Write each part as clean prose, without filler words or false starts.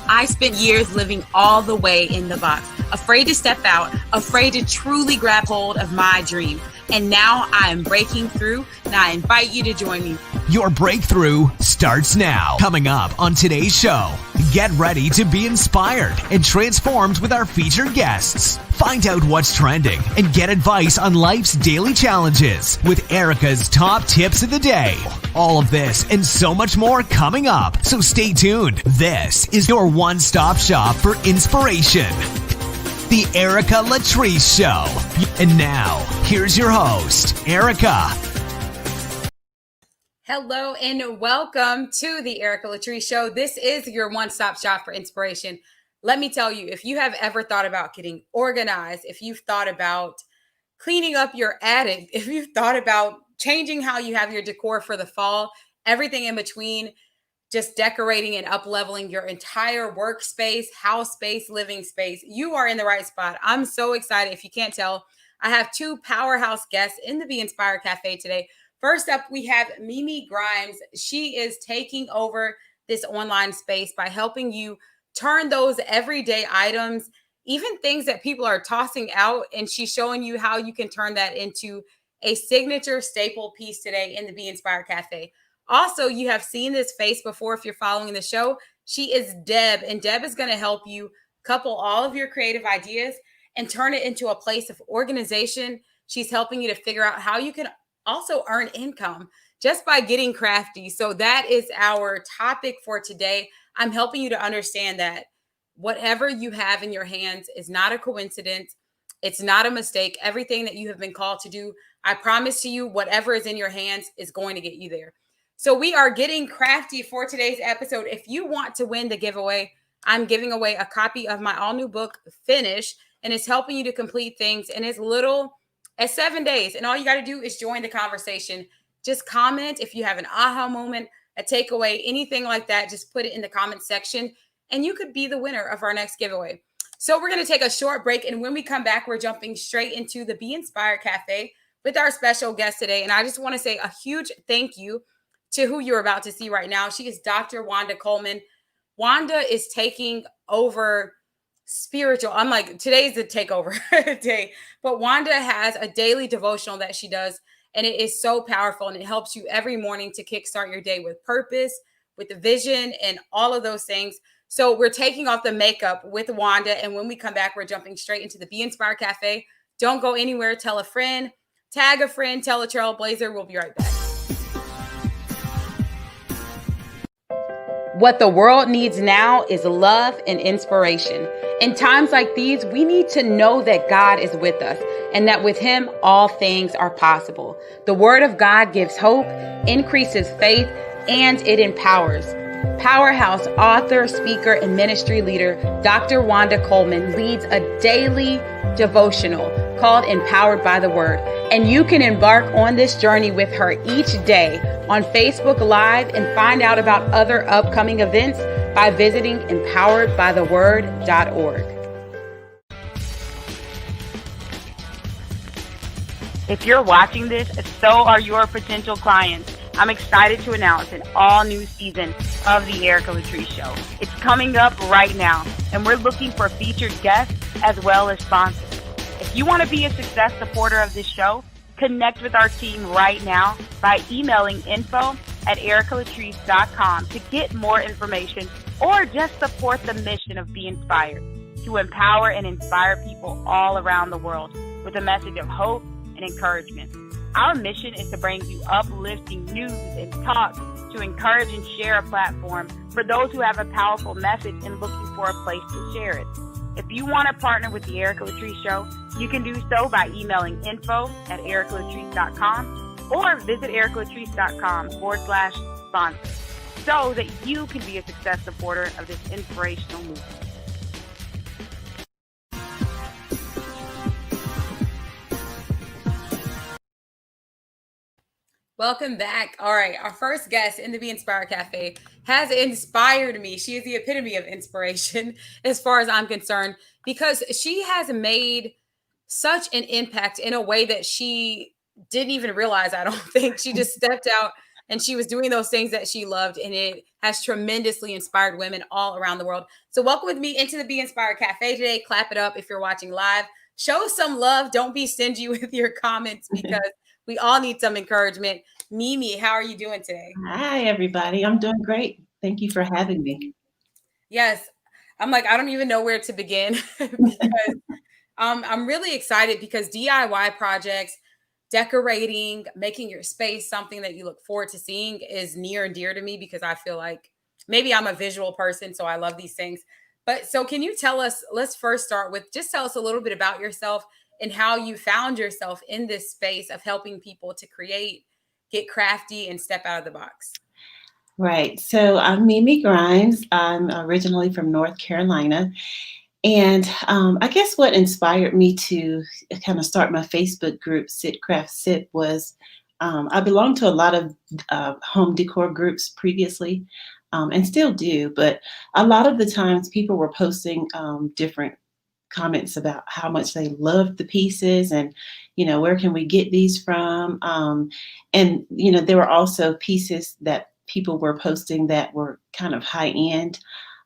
I spent years living all the way in the box, afraid to step out, afraid to truly grab hold of my dream. And now I am breaking through, and I invite you to join me. Your breakthrough starts now. Coming up on today's show, get ready to be inspired and transformed with our featured guests. Find out what's trending and get advice on life's daily challenges with Erica's top tips of the day. All of this and so much more coming up. So stay tuned. This is your one-stop shop for inspiration. The Erica Latrice Show. And now, here's your host, Erica. Hello and welcome to the Erica Latrice Show. This is your one-stop shop for inspiration. Let me tell you, if you have ever thought about getting organized, if you've thought about cleaning up your attic, if you've thought about changing how you have your decor for the fall, everything in between, just decorating and up-leveling your entire workspace, house space, living space, you are in the right spot. I'm so excited. If you can't tell, I have two powerhouse guests in the Be Inspired Cafe today. First up, we have Mimi Grimes. She is taking over this online space by helping you turn those everyday items, even things that people are tossing out, and she's showing you how you can turn that into a signature staple piece today in the Be Inspired Cafe. Also, you have seen this face before if you're following the show. She is Deb, and Deb is going to help you couple all of your creative ideas and turn it into a place of organization. She's helping you to figure out how you can also earn income just by getting crafty. So that is our topic for today. I'm helping you to understand that whatever you have in your hands is not a coincidence. It's not a mistake. Everything that you have been called to do, I promise to you, whatever is in your hands is going to get you there. So we are getting crafty for today's episode. If you want to win the giveaway, I'm giving away a copy of my all-new book, Finish, and it's helping you to complete things in as little as 7 days. And all you got to do is join the conversation. Just comment if you have an aha moment, a takeaway, anything like that. Just put it in the comment section, and you could be the winner of our next giveaway. So we're going to take a short break, and when we come back, we're jumping straight into the Be Inspired Cafe with our special guest today. And I just want to say a huge thank you to who you're about to see right now. She is Dr. Wanda Coleman. Wanda is taking over spiritual. I'm like, today's the takeover day, but Wanda has a daily devotional that she does, and it is so powerful, and it helps you every morning to kickstart your day with purpose, with the vision, and all of those things. So we're taking off the makeup with Wanda, and when we come back, we're jumping straight into the Be Inspired Cafe. Don't go anywhere. Tell a friend, tag a friend, tell a trailblazer. We'll be right back. What the world needs now is love and inspiration. In times like these, we need to know that God is with us and that with Him, all things are possible. The Word of God gives hope, increases faith, and it empowers. Powerhouse author, speaker, and ministry leader, Dr. Wanda Coleman leads a daily devotional called Empowered by the Word. And you can embark on this journey with her each day on Facebook Live and find out about other upcoming events by visiting empoweredbytheword.org. If you're watching this, so are your potential clients. I'm excited to announce an all-new season of the Erica Latrice Show. It's coming up right now, and we're looking for featured guests as well as sponsors. If you want to be a success supporter of this show, connect with our team right now by emailing info@ericalatrice.com to get more information or just support the mission of Be Inspired, to empower and inspire people all around the world with a message of hope and encouragement. Our mission is to bring you uplifting news and talk to encourage and share a platform for those who have a powerful message and looking for a place to share it. If you want to partner with the Erica Latrice Show, you can do so by emailing info@ericalatrice.com or visit ericalatrice.com/sponsor so that you can be a success supporter of this inspirational movement. Welcome back. All right. Our first guest in the Be Inspired Cafe has inspired me. She is the epitome of inspiration as far as I'm concerned, because she has made such an impact in a way that she didn't even realize. I don't think she just stepped out and she was doing those things that she loved, and it has tremendously inspired women all around the world. So welcome with me into the Be Inspired Cafe today. Clap it up if you're watching live. Show some love. Don't be stingy with your comments because we all need some encouragement. Mimi, how are you doing today? Hi, everybody. I'm doing great. Thank you for having me. Yes, I'm like, I don't even know where to begin because I'm really excited because DIY projects, decorating, making your space something that you look forward to seeing is near and dear to me because I feel like maybe I'm a visual person, so I love these things. But so can you tell us, let's first start with just tell us a little bit about yourself and how you found yourself in this space of helping people to create, get crafty, and step out of the box. Right. So I'm Mimi Grimes. I'm originally from North Carolina. And I guess what inspired me to kind of start my Facebook group, Sit Craft Sip, was I belonged to a lot of home decor groups previously and still do. But a lot of the times people were posting different comments about how much they loved the pieces and, where can we get these from? And, there were also pieces that people were posting that were kind of high end.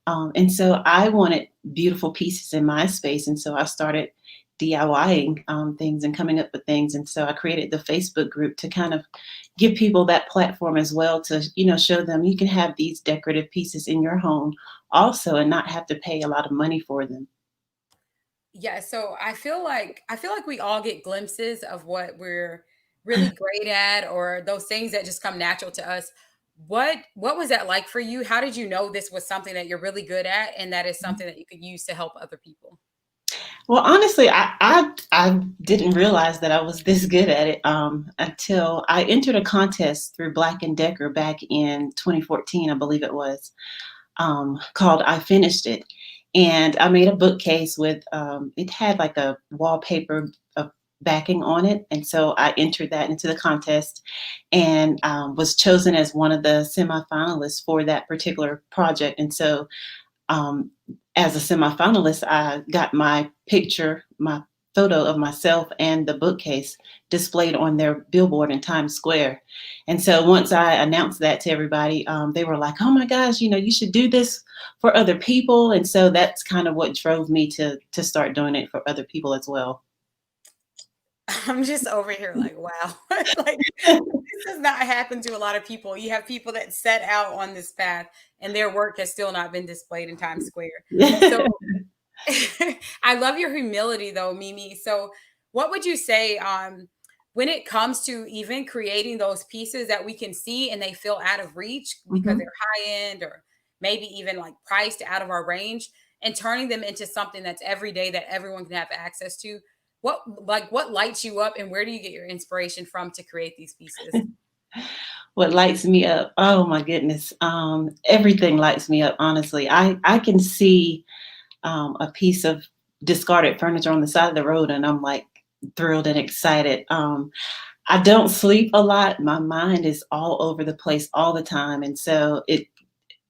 And so I wanted beautiful pieces in my space. And so I started DIYing things and coming up with things. And so I created the Facebook group to kind of give people that platform as well to, show them you can have these decorative pieces in your home also and not have to pay a lot of money for them. Yeah, so I feel like we all get glimpses of what we're really great at or those things that just come natural to us. What was that like for you? How did you know this was something that you're really good at and that is something that you could use to help other people? Well, honestly, I didn't realize that I was this good at it until I entered a contest through Black and Decker back in 2014, I believe it was, called I Finished It. And I made a bookcase with, it had like a wallpaper backing on it. And so I entered that into the contest and was chosen as one of the semifinalists for that particular project. And so um, as a semifinalist, I got my picture, my photo of myself and the bookcase displayed on their billboard in Times Square. And so once I announced that to everybody, they were like, "Oh my gosh, you should do this for other people." And so that's kind of what drove me to start doing it for other people as well. I'm just over here like, wow. Like this does not happen to a lot of people. You have people that set out on this path and their work has still not been displayed in Times Square. So I love your humility though, Mimi. So what would you say when it comes to even creating those pieces that we can see and they feel out of reach because Mhm. they're high end or maybe even like priced out of our range and turning them into something that's everyday that everyone can have access to? What lights you up and where do you get your inspiration from to create these pieces? What lights me up? Oh my goodness. Everything lights me up, honestly. I can see a piece of discarded furniture on the side of the road and I'm like thrilled and excited. I don't sleep a lot. My mind is all over the place all the time. And so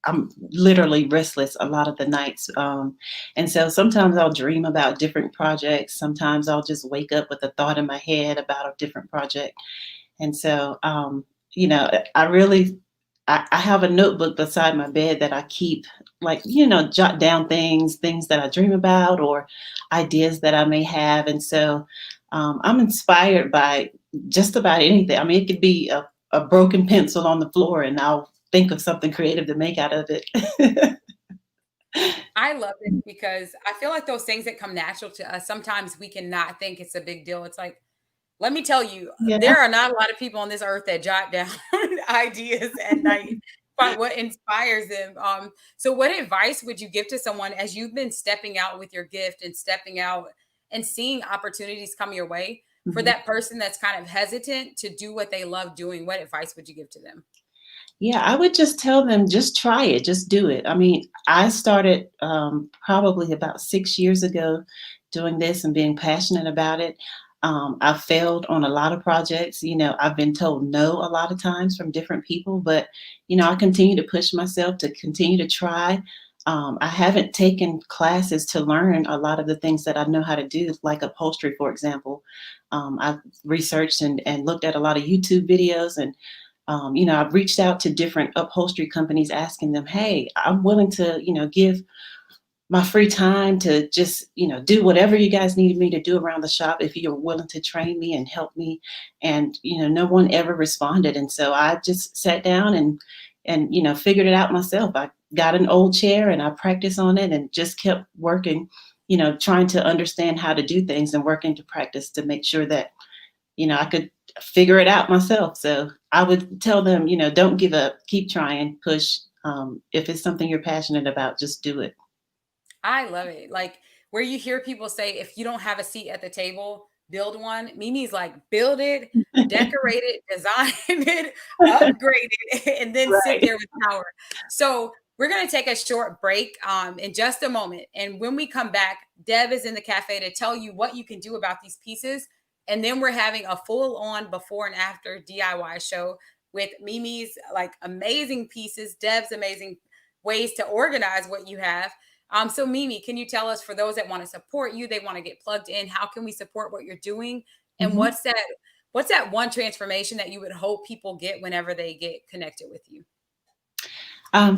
I'm literally restless a lot of the nights. And so sometimes I'll dream about different projects. Sometimes I'll just wake up with a thought in my head about a different project. And so, I really, I have a notebook beside my bed that I keep, like, jot down things that I dream about or ideas that I may have. And so I'm inspired by just about anything. I mean, it could be a broken pencil on the floor and I'll think of something creative to make out of it. I love it because I feel like those things that come natural to us, sometimes we cannot think it's a big deal. It's like, let me tell you, Yeah. there are not a lot of people on this earth that jot down ideas at night, but what inspires them. So what advice would you give to someone as you've been stepping out with your gift and stepping out and seeing opportunities come your way for Mhm. that person that's kind of hesitant to do what they love doing? What advice would you give to them? Yeah, I would just tell them, just try it, just do it. I mean, I started probably about 6 years ago doing this and being passionate about it. I failed on a lot of projects. I've been told no a lot of times from different people, but, I continue to push myself to continue to try. I haven't taken classes to learn a lot of the things that I know how to do, like upholstery, for example. I've researched and looked at a lot of YouTube videos and I've reached out to different upholstery companies asking them, hey, I'm willing to, give my free time to just, do whatever you guys need me to do around the shop if you're willing to train me and help me. And, no one ever responded. And so I just sat down and figured it out myself. I got an old chair and I practiced on it and just kept working, trying to understand how to do things and working to practice to make sure that, I could figure it out myself. So I would tell them, don't give up, keep trying, push. If it's something you're passionate about, just do it. I love it. Like where you hear people say, if you don't have a seat at the table, build one. Mimi's like, build it, decorate it, design it, upgrade it, and then sit Right. there with power. So we're going to take a short break in just a moment. And when we come back, Deb is in the cafe to tell you what you can do about these pieces. And then we're having a full on before and after DIY show with Mimi's like amazing pieces, Deb's amazing ways to organize what you have. So Mimi, can you tell us, for those that want to support you, they want to get plugged in, how can we support what you're doing? And Mhm. what's that one transformation that you would hope people get whenever they get connected with you?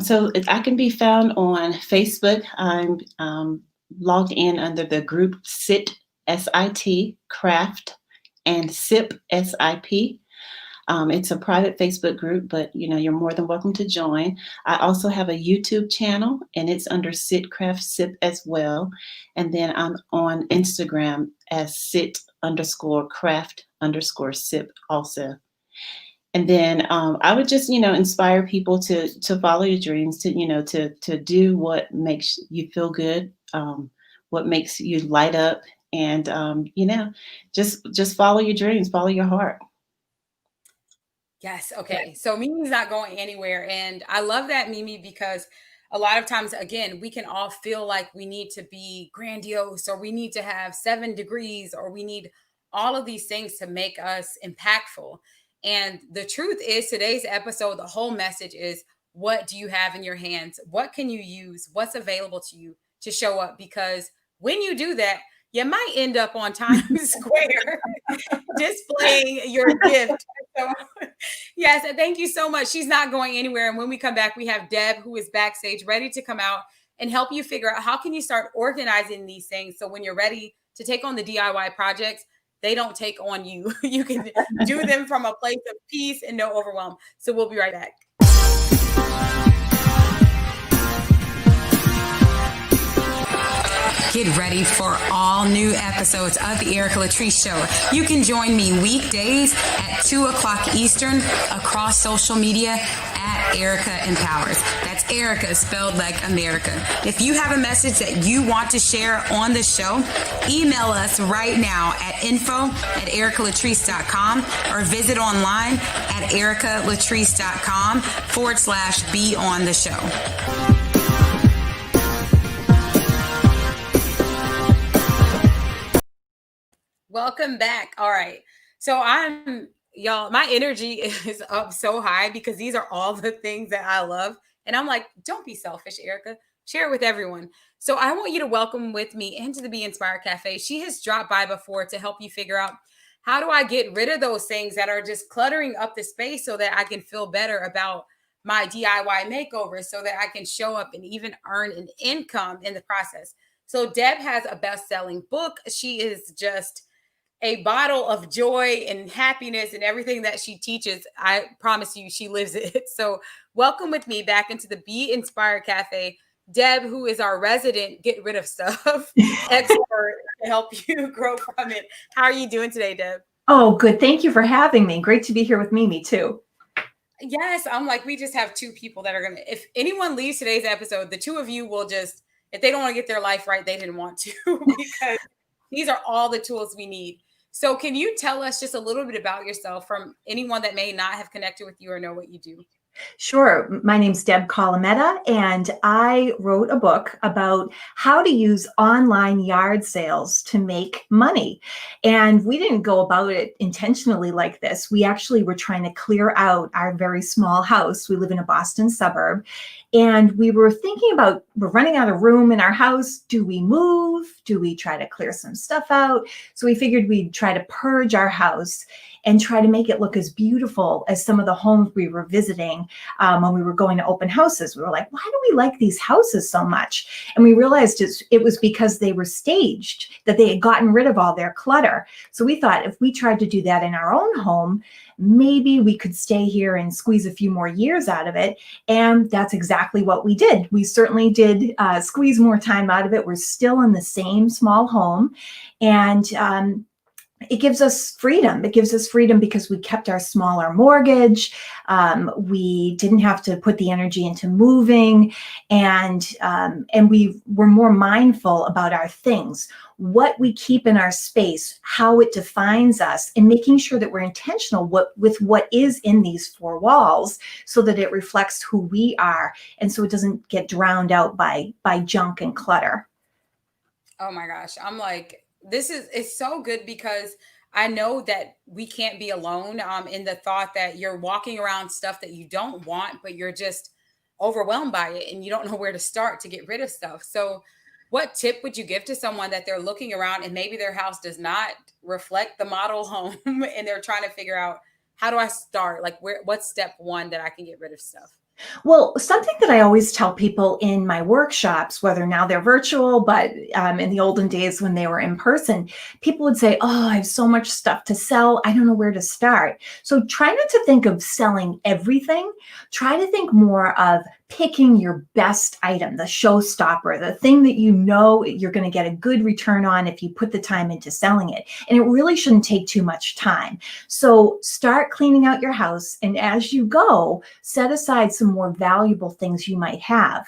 So I can be found on Facebook. I'm logged in under the group SIT, SIT, Craft, and SIP, SIP. It's a private Facebook group, but you're more than welcome to join. I also have a YouTube channel, and it's under Sit Craft Sip as well. And then I'm on Instagram as sit_craft_sip also. And then I would just inspire people to follow your dreams, to do what makes you feel good, what makes you light up, and just follow your dreams, follow your heart. Yes. Okay. So Mimi's not going anywhere. And I love that, Mimi, because a lot of times, again, we can all feel like we need to be grandiose, or we need to have 7 degrees, or we need all of these things to make us impactful. And the truth is, today's episode, the whole message is, what do you have in your hands? What can you use? What's available to you to show up? Because when you do that, you might end up on Times Square displaying your gift. So, yes, and thank you so much. She's not going anywhere. And when we come back, we have Deb, who is backstage, ready to come out and help you figure out how can you start organizing these things. So when you're ready to take on the DIY projects, they don't take on you. You can do them from a place of peace and no overwhelm. So we'll be right back. Get ready for all new episodes of the Erica Latrice Show. You can join me weekdays at 2 o'clock Eastern across social media at Erica Empowers. That's Erica spelled like America. If you have a message that you want to share on the show, email us right now at info@ericalatrice.com or visit online at ericalatrice.com/be on the show. Welcome back. All right. So y'all, my energy is up so high because these are all the things that I love. And I'm like, don't be selfish, Erica. Share it with everyone. So I want you to welcome with me into the Be Inspired Cafe. She has dropped by before to help you figure out, how do I get rid of those things that are just cluttering up the space so that I can feel better about my DIY makeover, so that I can show up and even earn an income in the process. So Deb has a best-selling book. She is just a bottle of joy and happiness, and everything that she teaches, I promise you, she lives it. So welcome with me back into the Be Inspired Cafe, Deb, who is our resident get rid of stuff expert to help you grow from it. How are you doing today, Deb? Oh, good. Thank you for having me. Great to be here with Mimi too. Yes, I'm like, we just have two people that are going to, if anyone leaves today's episode, the two of you will just, if they don't want to get their life right, they didn't want to, because these are all the tools we need. So can you tell us just a little bit about yourself, from anyone that may not have connected with you or know what you do? Sure. My name's Deb Colametta, and I wrote a book about how to use online yard sales to make money. And we didn't go about it intentionally like this. We actually were trying to clear out our very small house. We live in a Boston suburb. And we were thinking about, we're running out of room in our house. Do we move? Do we try to clear some stuff out? So we figured we'd try to purge our house and try to make it look as beautiful as some of the homes we were visiting when we were going to open houses. We were like, why do we like these houses so much? And we realized it was because they were staged, that they had gotten rid of all their clutter. So we thought if we tried to do that in our own home, maybe we could stay here and squeeze a few more years out of it. And that's exactly what we did. We certainly did squeeze more time out of it. We're still in the same small home. And it gives us freedom. It gives us freedom because we kept our smaller mortgage. We didn't have to put the energy into moving, and we were more mindful about our things, what we keep in our space, how it defines us, and making sure that we're intentional with what is in these four walls, so that it reflects who we are, and so it doesn't get drowned out by junk and clutter. Oh my gosh. I'm like, it's so good because I know that we can't be alone in the thought that you're walking around stuff that you don't want, but you're just overwhelmed by it and you don't know where to start to get rid of stuff. So what tip would you give to someone that they're looking around and maybe their house does not reflect the model home and they're trying to figure out, how do I start? Like, what's step one that I can get rid of stuff? Well, something that I always tell people in my workshops, whether now they're virtual, but in the olden days when they were in person, people would say, oh, I have so much stuff to sell. I don't know where to start. So try not to think of selling everything. Try to think more of picking your best item, the showstopper, the thing that you know you're going to get a good return on if you put the time into selling it. And it really shouldn't take too much time. So start cleaning out your house. And as you go, set aside some more valuable things you might have.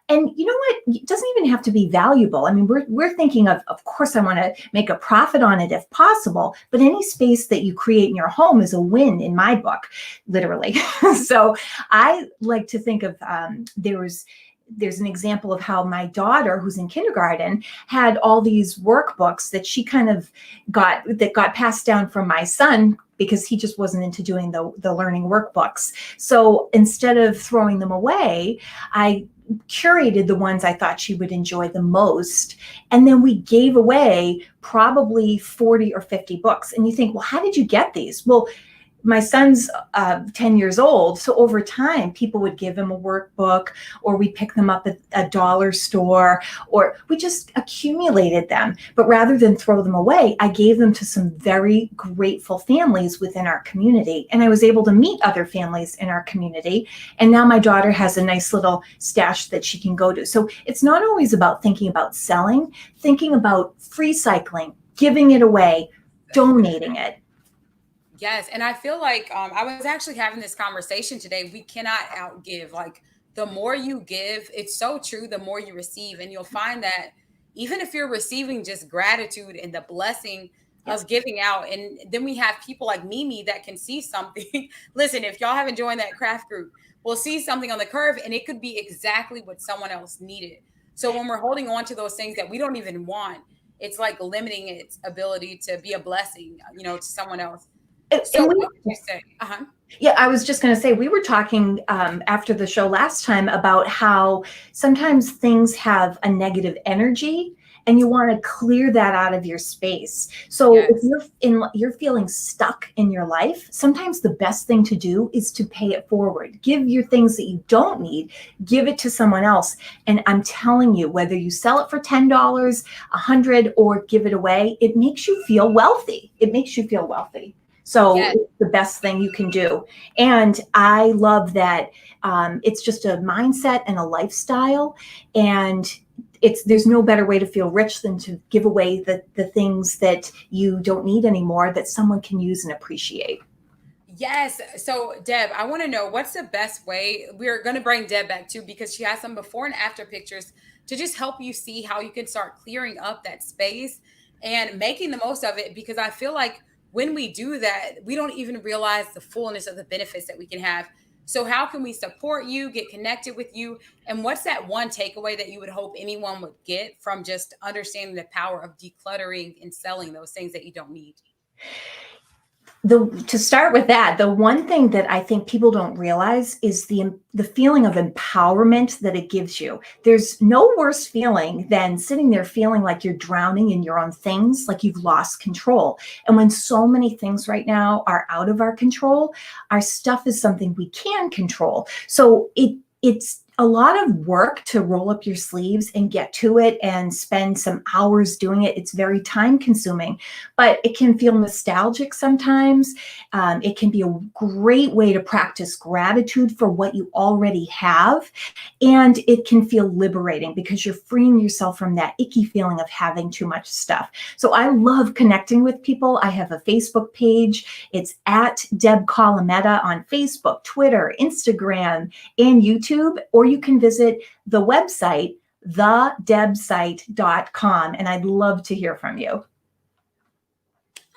And you know what? It doesn't even have to be valuable. I mean, we're thinking of course, I want to make a profit on it if possible, but any space that you create in your home is a win in my book, literally. So I like to think of, there's an example of how my daughter, who's in kindergarten, had all these workbooks that she kind of got passed down from my son, because he just wasn't into doing the learning workbooks. So instead of throwing them away, I curated the ones I thought she would enjoy the most. And then we gave away probably 40 or 50 books. And you think, well, how did you get these? Well, my son's 10 years old. So over time, people would give him a workbook, or we pick them up at a dollar store, or we just accumulated them. But rather than throw them away, I gave them to some very grateful families within our community. And I was able to meet other families in our community. And now my daughter has a nice little stash that she can go to. So it's not always about thinking about selling, thinking about free cycling, giving it away, donating it. Yes. And I feel like I was actually having this conversation today. We cannot outgive. Like, the more you give, it's so true, the more you receive. And you'll find that even if you're receiving just gratitude and the blessing of giving out, and then we have people like Mimi that can see something. Listen, if y'all haven't joined that craft group, we'll see something on the curve and it could be exactly what someone else needed. So when we're holding on to those things that we don't even want, it's like limiting its ability to be a blessing, to someone else. So what would you say? Yeah, I was just going to say, we were talking after the show last time about how sometimes things have a negative energy and you want to clear that out of your space. So if you're feeling stuck in your life, sometimes the best thing to do is to pay it forward. Give your things that you don't need, give it to someone else. And I'm telling you, whether you sell it for $10, $100, or give it away, it makes you feel wealthy. It makes you feel wealthy. So it's the best thing you can do. And I love that it's just a mindset and a lifestyle. And there's no better way to feel rich than to give away the things that you don't need anymore, that someone can use and appreciate. Yes. So Deb, I want to know, what's the best way? We're going to bring Deb back too, because she has some before and after pictures to just help you see how you can start clearing up that space and making the most of it. Because I feel like when we do that, we don't even realize the fullness of the benefits that we can have. So how can we support you, get connected with you? And what's that one takeaway that you would hope anyone would get from just understanding the power of decluttering and selling those things that you don't need? To start with that, the one thing that I think people don't realize is the feeling of empowerment that it gives you. There's no worse feeling than sitting there feeling like you're drowning in your own things, like you've lost control. And when so many things right now are out of our control, our stuff is something we can control. So it's a lot of work to roll up your sleeves and get to it and spend some hours doing it. It's very time consuming, but it can feel nostalgic sometimes. It can be a great way to practice gratitude for what you already have. And it can feel liberating because you're freeing yourself from that icky feeling of having too much stuff. So I love connecting with people. I have a Facebook page. It's at Deb Colameta on Facebook, Twitter, Instagram, and YouTube, or you can visit the website, thedebsite.com, and I'd love to hear from you.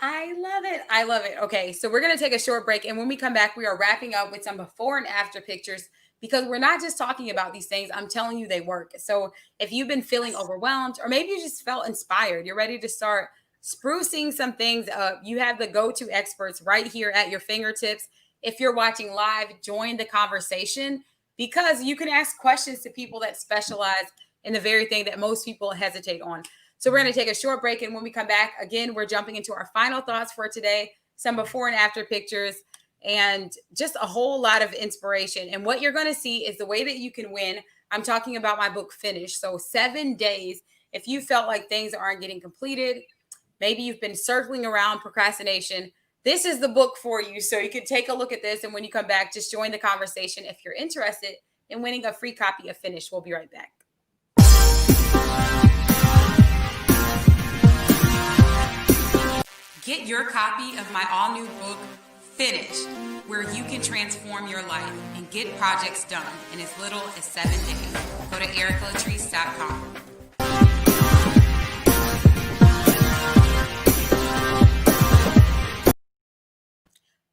I love it. I love it. Okay, so we're going to take a short break, and when we come back, we are wrapping up with some before and after pictures, because we're not just talking about these things. I'm telling you, they work. So if you've been feeling overwhelmed, or maybe you just felt inspired, you're ready to start sprucing some things up, you have the go-to experts right here at your fingertips. If you're watching live, join the conversation, because you can ask questions to people that specialize in the very thing that most people hesitate on. So we're going to take a short break. And when we come back, again, we're jumping into our final thoughts for today, some before and after pictures, and just a whole lot of inspiration. And what you're going to see is the way that you can win. I'm talking about my book, Finish. So 7 days, if you felt like things aren't getting completed, maybe you've been circling around procrastination, this is the book for you. So you can take a look at this. And when you come back, just join the conversation if you're interested in winning a free copy of Finish. We'll be right back. Get your copy of my all-new book, Finish, where you can transform your life and get projects done in as little as 7 days. Go to ericalatrice.com.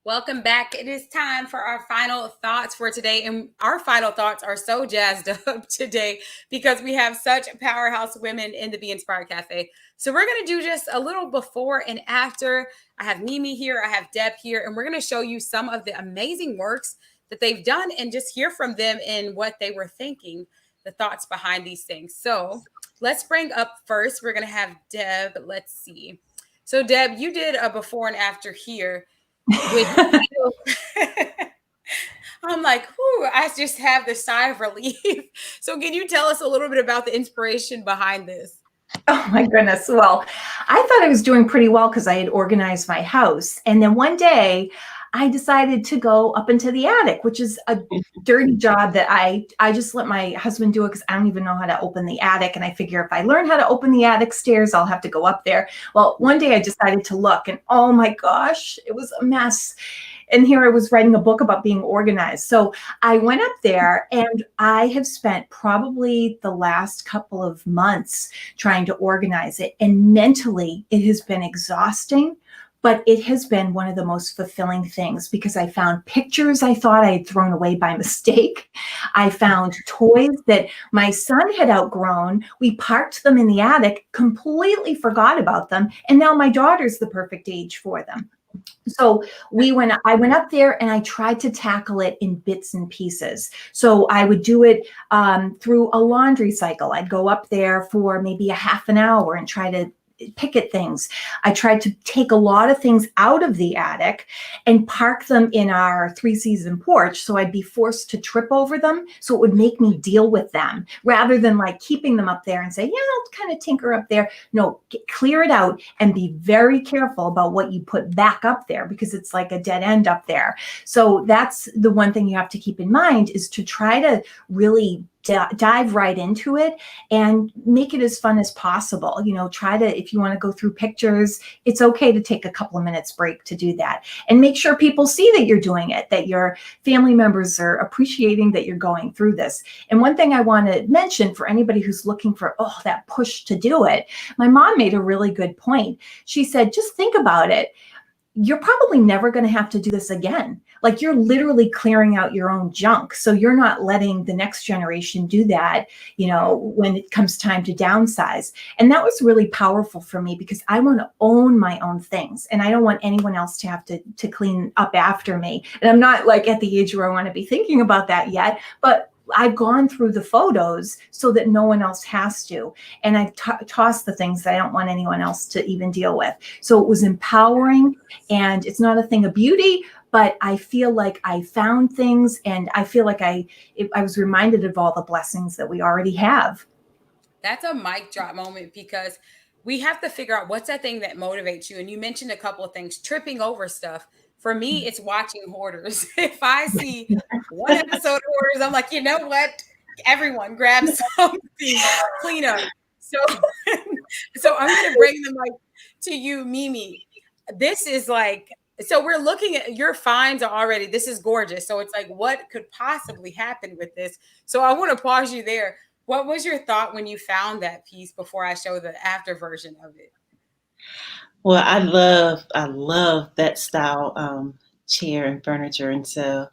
Welcome back. It is time for our final thoughts for today. And our final thoughts are so jazzed up today because we have such powerhouse women in the Be Inspired Cafe. So we're going to do just a little before and after. I have Mimi here. I have Deb here. And we're going to show you some of the amazing works that they've done and just hear from them in what they were thinking, the thoughts behind these things. So let's bring up first. We're going to have Deb. Let's see. So Deb, you did a before and after here. I'm like, whew, I just have this sigh of relief. So can you tell us a little bit about the inspiration behind this? Oh my goodness. Well, I thought I was doing pretty well because I had organized my house. And then one day I decided to go up into the attic, which is a dirty job that I just let my husband do it because I don't even know how to open the attic. And I figure if I learn how to open the attic stairs, I'll have to go up there. Well, one day I decided to look and oh my gosh, it was a mess. And here I was writing a book about being organized. So I went up there and I have spent probably the last couple of months trying to organize it. And mentally, it has been exhausting. But it has been one of the most fulfilling things because I found pictures I thought I had thrown away by mistake. I found toys that my son had outgrown. We parked them in the attic, completely forgot about them. And now my daughter's the perfect age for them. So I went up there and I tried to tackle it in bits and pieces. So I would do it through a laundry cycle. I'd go up there for maybe a half an hour and try to pick at things. I tried to take a lot of things out of the attic and park them in our 3-season porch. So I'd be forced to trip over them. So it would make me deal with them rather than like keeping them up there and say, yeah, I'll kind of tinker up there. No, clear it out and be very careful about what you put back up there because it's like a dead end up there. So that's the one thing you have to keep in mind is to try to really dive right into it and make it as fun as possible. You know, try to, if you want to go through pictures, it's okay to take a couple of minutes break to do that and make sure people see that you're doing it, that your family members are appreciating that you're going through this. And one thing I want to mention for anybody who's looking for, that push to do it, my mom made a really good point. She said, just think about it. You're probably never going to have to do this again. Like you're literally clearing out your own junk. So you're not letting the next generation do that, when it comes time to downsize. And that was really powerful for me because I want to own my own things and I don't want anyone else to have to clean up after me. And I'm not like at the age where I want to be thinking about that yet, but I've gone through the photos so that no one else has to. And I've tossed the things that I don't want anyone else to even deal with. So it was empowering, and it's not a thing of beauty, but I feel like I found things, and I feel like I was reminded of all the blessings that we already have. That's a mic drop moment, because we have to figure out what's that thing that motivates you. And you mentioned a couple of things, tripping over stuff. For me, it's watching Hoarders. If I see one episode of Hoarders, I'm like, you know what? Everyone grab something, clean up. So I'm going to bring the mic to you, Mimi. This is like, so we're looking at your finds are already, this is gorgeous. So it's like, what could possibly happen with this? So I want to pause you there. What was your thought when you found that piece before I show the after version of it? Well, I love that style chair and furniture, and so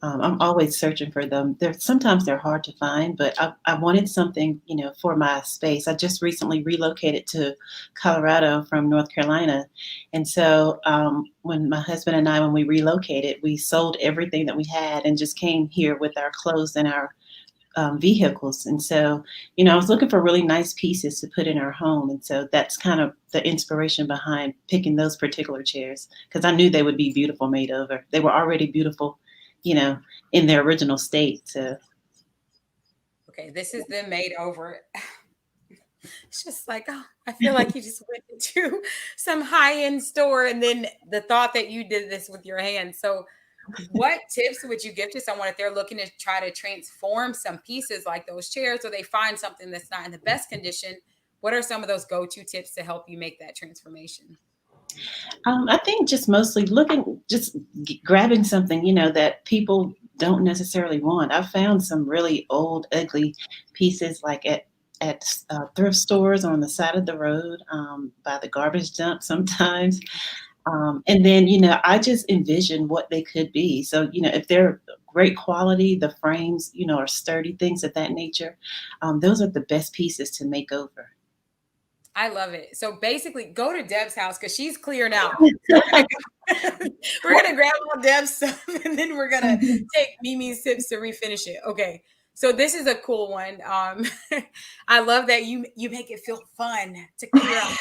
I'm always searching for them. Sometimes they're hard to find, but I wanted something, for my space. I just recently relocated to Colorado from North Carolina, and so when my husband and I, when we relocated, we sold everything that we had and just came here with our clothes and our vehicles. And so, I was looking for really nice pieces to put in our home. And so that's kind of the inspiration behind picking those particular chairs, because I knew they would be beautiful made over. They were already beautiful, in their original state. So. Okay, this is them made over. It's just like, oh, I feel like you just went into some high-end store, and then the thought that you did this with your hands. So what tips would you give to someone if they're looking to try to transform some pieces like those chairs, or they find something that's not in the best condition? What are some of those go-to tips to help you make that transformation? I think just mostly grabbing something, that people don't necessarily want. I've found some really old, ugly pieces like at thrift stores on the side of the road, by the garbage dump sometimes. And then, I just envision what they could be. So, if they're great quality, the frames, are sturdy, things of that nature, those are the best pieces to make over. I love it. So basically, go to Deb's house because she's clearing out. So we're gonna grab all Deb's stuff, and then we're gonna take Mimi's tips to refinish it. Okay. So this is a cool one. I love that you make it feel fun to clear out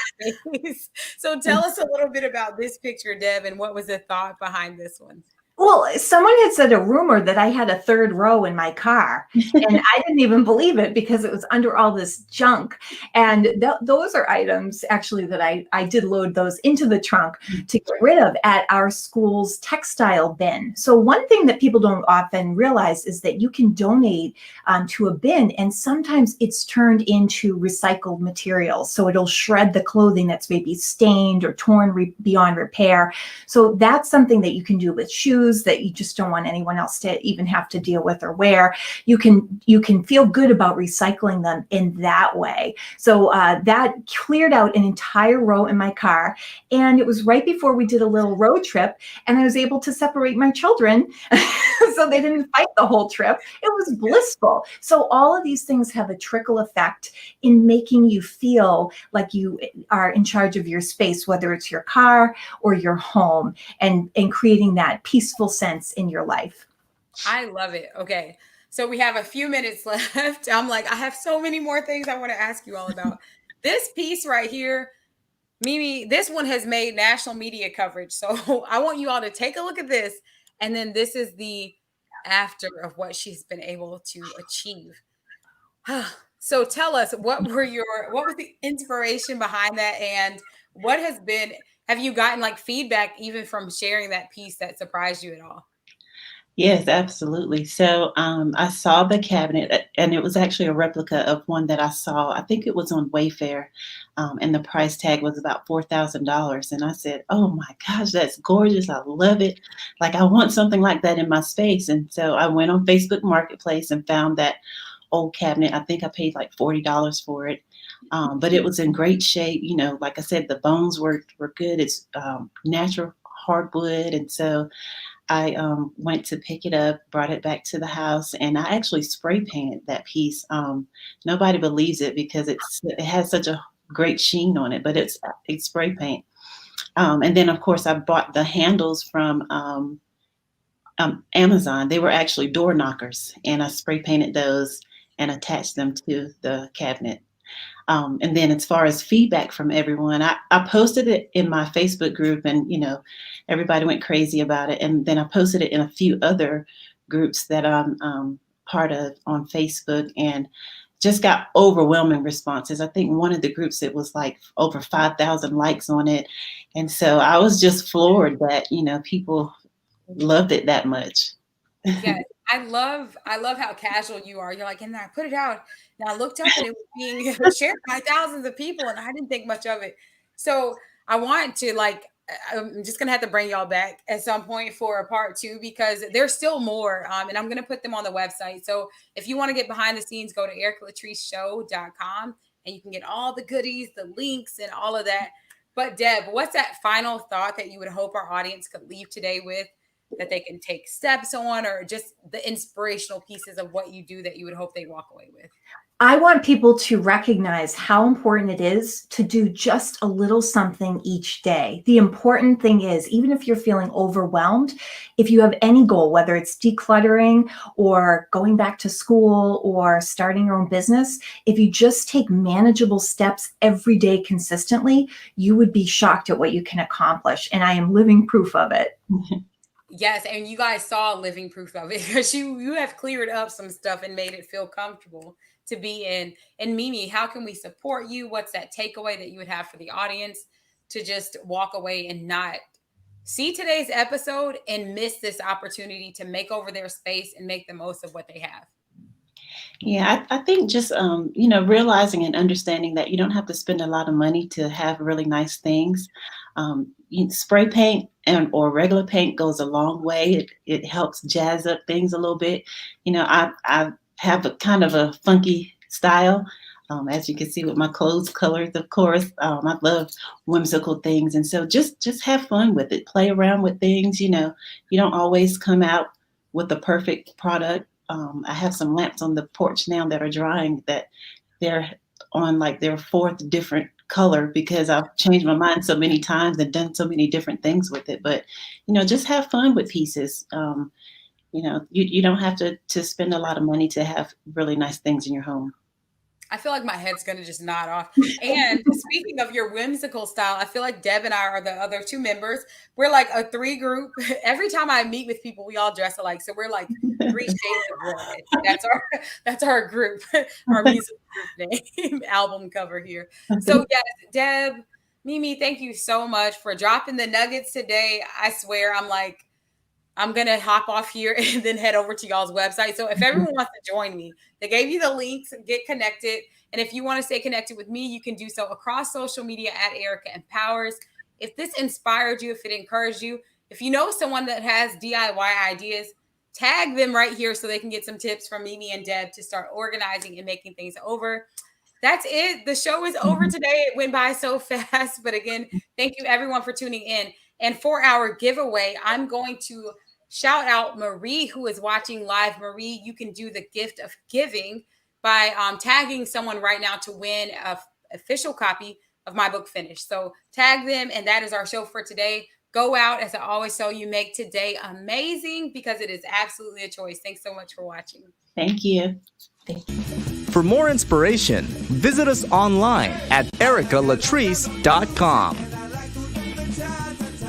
space. So tell us a little bit about this picture, Deb, and what was the thought behind this one? Well, someone had said a rumor that I had a third row in my car, and I didn't even believe it because it was under all this junk. And those are items actually that I did load those into the trunk to get rid of at our school's textile bin. So one thing that people don't often realize is that you can donate to a bin, and sometimes it's turned into recycled materials. So it'll shred the clothing that's maybe stained or torn beyond repair. So that's something that you can do with shoes that you just don't want anyone else to even have to deal with or wear. You can feel good about recycling them in that way. So that cleared out an entire row in my car. And it was right before we did a little road trip, and I was able to separate my children so they didn't fight the whole trip. It was blissful. So all of these things have a trickle effect in making you feel like you are in charge of your space, whether it's your car or your home, and creating that peaceful sense in your life. I love it. Okay. So we have a few minutes left. I'm like, I have so many more things I want to ask you all about. This piece right here, Mimi, this one has made national media coverage. So I want you all to take a look at this. And then this is the after of what she's been able to achieve. So tell us, what was the inspiration behind that? And have you gotten like feedback even from sharing that piece that surprised you at all? Yes, absolutely. So I saw the cabinet, and it was actually a replica of one that I saw. I think it was on Wayfair, and the price tag was about $4,000. And I said, "Oh my gosh, that's gorgeous! I love it! Like I want something like that in my space." And so I went on Facebook Marketplace and found that old cabinet. I think I paid like $40 for it, but it was in great shape. Like I said, the bones were good. It's natural hardwood, and so I went to pick it up, brought it back to the house, and I actually spray painted that piece. Nobody believes it because it has such a great sheen on it, but it's spray paint. And then, of course, I bought the handles from Amazon. They were actually door knockers, and I spray painted those and attached them to the cabinet. And then as far as feedback from everyone, I posted it in my Facebook group, and, everybody went crazy about it. And then I posted it in a few other groups that I'm part of on Facebook, and just got overwhelming responses. I think one of the groups, it was like over 5,000 likes on it. And so I was just floored that, people loved it that much. Yes, I love how casual you are. You're like, and I put it out. And I looked up and it was being shared by thousands of people, and I didn't think much of it. So I want to I'm just gonna have to bring y'all back at some point for a part 2, because there's still more. And I'm gonna put them on the website. So if you want to get behind the scenes, go to ericalatriceshow.com and you can get all the goodies, the links, and all of that. But Deb, what's that final thought that you would hope our audience could leave today with, that they can take steps on, or just the inspirational pieces of what you do that you would hope they walk away with? I want people to recognize how important it is to do just a little something each day. The important thing is, even if you're feeling overwhelmed, if you have any goal, whether it's decluttering or going back to school or starting your own business, if you just take manageable steps every day consistently, you would be shocked at what you can accomplish. And I am living proof of it. Yes, and you guys saw living proof of it, because you have cleared up some stuff and made it feel comfortable to be in. And Mimi, how can we support you? What's that takeaway that you would have for the audience to just walk away and not see today's episode and miss this opportunity to make over their space and make the most of what they have? Yeah, I think just, realizing and understanding that you don't have to spend a lot of money to have really nice things. Spray paint or regular paint goes a long way. It helps jazz up things a little bit. I have a kind of a funky style, as you can see with my clothes colors, of course. I love whimsical things. And so just have fun with it. Play around with things. You don't always come out with the perfect product. I have some lamps on the porch now that are drying, that they're on like their 4th different color, because I've changed my mind so many times and done so many different things with it. But, just have fun with pieces. You don't have to spend a lot of money to have really nice things in your home. I feel like my head's going to just nod off. And speaking of your whimsical style, I feel like Deb and I are the other 2 members. We're like a 3 group. Every time I meet with people, we all dress alike. So we're like 3 shades of red. That's our group, our music group name, album cover here. So yes, Deb, Mimi, thank you so much for dropping the nuggets today. I swear, I'm going to hop off here and then head over to y'all's website. So if everyone wants to join me, they gave you the links, get connected. And if you want to stay connected with me, you can do so across social media at Erica Empowers. If this inspired you, if it encouraged you, if you know someone that has DIY ideas, tag them right here so they can get some tips from Mimi and Deb to start organizing and making things over. That's it. The show is over today. It went by so fast. But again, thank you everyone for tuning in. And for our giveaway, I'm going to shout out Marie, who is watching live. Marie, you can do the gift of giving by tagging someone right now to win an official copy of my book, Finished. So tag them, and that is our show for today. Go out, as I always tell you, make today amazing, because it is absolutely a choice. Thanks so much for watching. Thank you. For more inspiration, visit us online at ericalatrice.com.